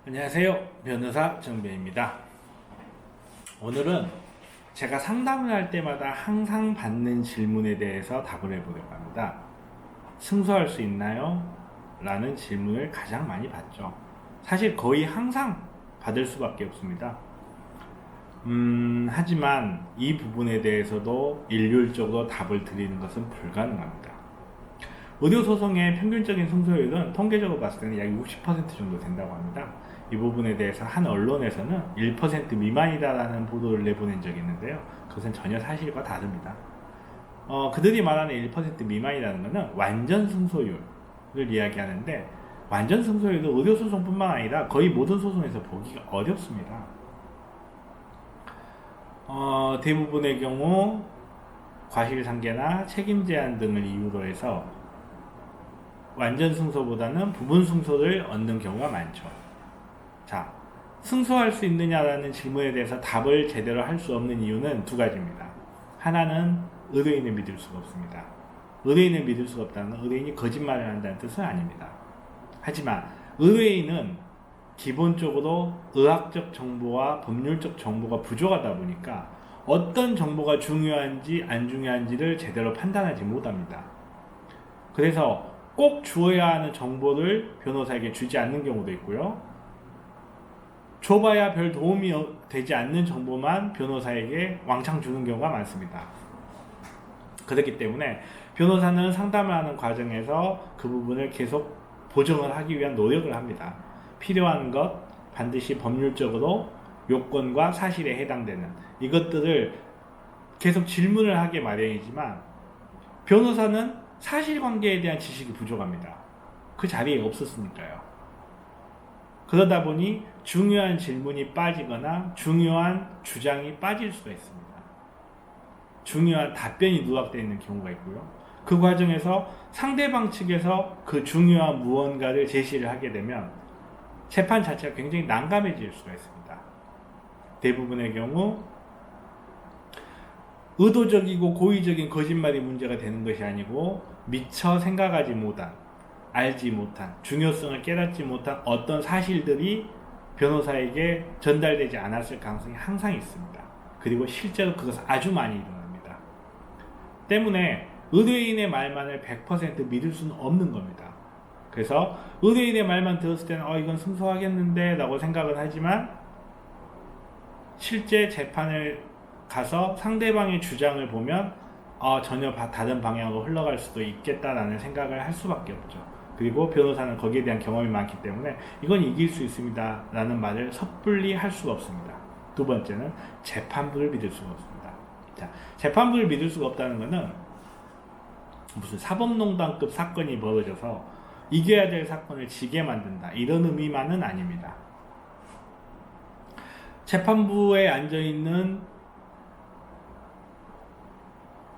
안녕하세요. 변호사 정변입니다. 오늘은 제가 상담을 할 때마다 항상 받는 질문에 대해서 답을 해보려고 합니다. 승소할 수 있나요? 라는 질문을 가장 많이 받죠. 사실 거의 항상 받을 수밖에 없습니다. 하지만 이 부분에 대해서도 일률적으로 답을 드리는 것은 불가능합니다. 의료소송의 평균적인 승소율은 통계적으로 봤을 때는 약 60% 정도 된다고 합니다. 이 부분에 대해서 한 언론에서는 1% 미만이다라는 보도를 내보낸 적이 있는데요. 그것은 전혀 사실과 다릅니다. 그들이 말하는 1% 미만이라는 것은 완전 승소율을 이야기하는데, 완전 승소율도 의료소송뿐만 아니라 거의 모든 소송에서 보기가 어렵습니다. 대부분의 경우 과실상계나 책임제한 등을 이유로 해서 완전 승소보다는 부분 승소를 얻는 경우가 많죠. 자, 승소할 수 있느냐라는 질문에 대해서 답을 제대로 할 수 없는 이유는 두 가지입니다. 하나는 의뢰인을 믿을 수가 없습니다. 의뢰인을 믿을 수가 없다는 건 의뢰인이 거짓말을 한다는 뜻은 아닙니다. 하지만 의뢰인은 기본적으로 의학적 정보와 법률적 정보가 부족하다 보니까 어떤 정보가 중요한지 안 중요한지를 제대로 판단하지 못합니다. 그래서 꼭 주어야 하는 정보를 변호사에게 주지 않는 경우도 있고요. 줘봐야 별 도움이 되지 않는 정보만 변호사에게 왕창 주는 경우가 많습니다. 그렇기 때문에 변호사는 상담을 하는 과정에서 그 부분을 계속 보정을 하기 위한 노력을 합니다. 필요한 것, 반드시 법률적으로 요건과 사실에 해당되는 이것들을 계속 질문을 하게 마련이지만, 변호사는 사실관계에 대한 지식이 부족합니다. 그 자리에 없었으니까요. 그러다 보니 중요한 질문이 빠지거나 중요한 주장이 빠질 수가 있습니다. 중요한 답변이 누락되어 있는 경우가 있고요. 그 과정에서 상대방 측에서 그 중요한 무언가를 제시를 하게 되면 재판 자체가 굉장히 난감해질 수가 있습니다. 대부분의 경우 의도적이고 고의적인 거짓말이 문제가 되는 것이 아니고 미처 생각하지 못한, 알지 못한, 중요성을 깨닫지 못한 어떤 사실들이 변호사에게 전달되지 않았을 가능성이 항상 있습니다. 그리고 실제로 그것은 아주 많이 일어납니다. 때문에 의뢰인의 말만을 100% 믿을 수는 없는 겁니다. 그래서 의뢰인의 말만 들었을 때는 이건 승소하겠는데 라고 생각을 하지만, 실제 재판을 가서 상대방의 주장을 보면 전혀 다른 방향으로 흘러갈 수도 있겠다라는 생각을 할 수밖에 없죠. 그리고 변호사는 거기에 대한 경험이 많기 때문에 이건 이길 수 있습니다 라는 말을 섣불리 할 수가 없습니다. 두 번째는 재판부를 믿을 수가 없습니다. 자, 재판부를 믿을 수가 없다는 것은 무슨 사법농단급 사건이 벌어져서 이겨야 될 사건을 지게 만든다, 이런 의미만은 아닙니다. 재판부에 앉아있는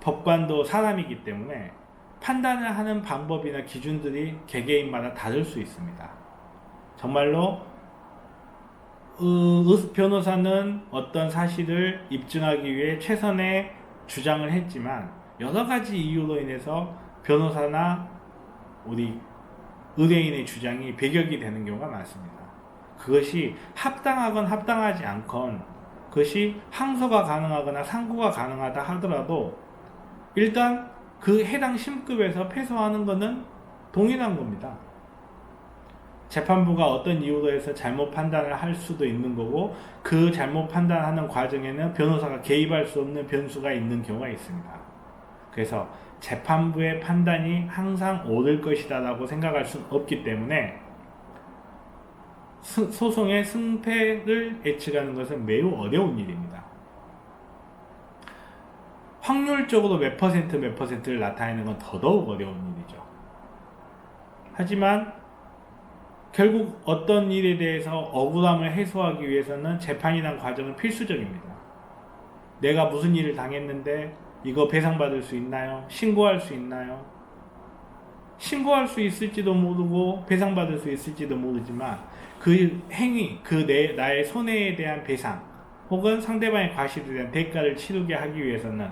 법관도 사람이기 때문에 판단을 하는 방법이나 기준들이 개개인마다 다를 수 있습니다. 정말로 변호사는 어떤 사실을 입증하기 위해 최선의 주장을 했지만 여러 가지 이유로 인해서 변호사나 우리 의뢰인의 주장이 배격이 되는 경우가 많습니다. 그것이 합당하건 합당하지 않건, 그것이 항소가 가능하거나 상고가 가능하다 하더라도 일단 그 해당 심급에서 패소하는 것은 동일한 겁니다. 재판부가 어떤 이유로 해서 잘못 판단을 할 수도 있는 거고, 그 잘못 판단하는 과정에는 변호사가 개입할 수 없는 변수가 있는 경우가 있습니다. 그래서 재판부의 판단이 항상 옳을 것이다 라고 생각할 수는 없기 때문에 소송의 승패를 예측하는 것은 매우 어려운 일입니다. 확률적으로 몇 퍼센트를 나타내는 건 더더욱 어려운 일이죠. 하지만 결국 어떤 일에 대해서 억울함을 해소하기 위해서는 재판이라는 과정은 필수적입니다. 내가 무슨 일을 당했는데 이거 배상받을 수 있나요? 신고할 수 있나요? 신고할 수 있을지도 모르고 배상받을 수 있을지도 모르지만 그 행위, 나의 손해에 대한 배상 혹은 상대방의 과실에 대한 대가를 치르게 하기 위해서는,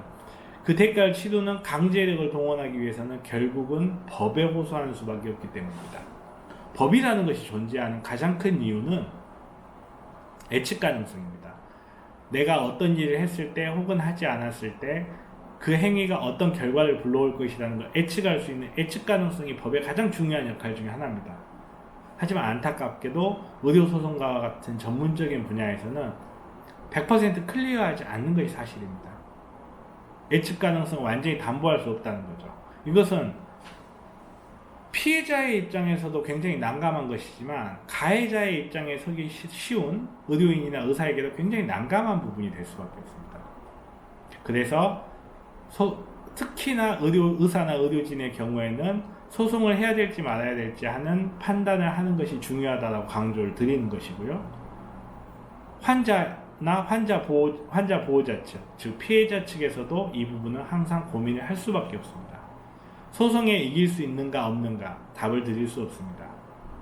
그 대가를 치르는 강제력을 동원하기 위해서는 결국은 법에 호소하는 수밖에 없기 때문입니다. 법이라는 것이 존재하는 가장 큰 이유는 예측 가능성입니다. 내가 어떤 일을 했을 때 혹은 하지 않았을 때 그 행위가 어떤 결과를 불러올 것이라는 걸 예측할 수 있는 예측 가능성이 법의 가장 중요한 역할 중에 하나입니다. 하지만 안타깝게도 의료소송과 같은 전문적인 분야에서는 100% 클리어하지 않는 것이 사실입니다. 예측 가능성을 완전히 담보할 수 없다는 거죠. 이것은 피해자의 입장에서도 굉장히 난감한 것이지만 가해자의 입장에 서기 쉬운 의료인이나 의사에게도 굉장히 난감한 부분이 될 수밖에 없습니다. 그래서 특히나 의사나 의료진의 경우에는 소송을 해야 될지 말아야 될지 하는 판단을 하는 것이 중요하다고 강조를 드리는 것이고요. 환자나 환자 보호자 측, 즉 피해자 측에서도 이 부분은 항상 고민을 할 수밖에 없습니다. 소송에 이길 수 있는가 없는가 답을 드릴 수 없습니다.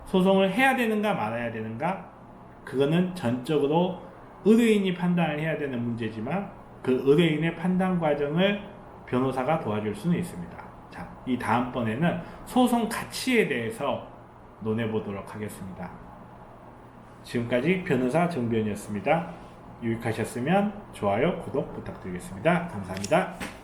소송을 해야 되는가 말아야 되는가 그거는 전적으로 의료인이 판단을 해야 되는 문제지만 그 의료인의 판단 과정을 변호사가 도와줄 수는 있습니다. 자, 이 다음번에는 소송 가치에 대해서 논해보도록 하겠습니다. 지금까지 변호사 정변이었습니다. 유익하셨으면 좋아요, 구독 부탁드리겠습니다. 감사합니다.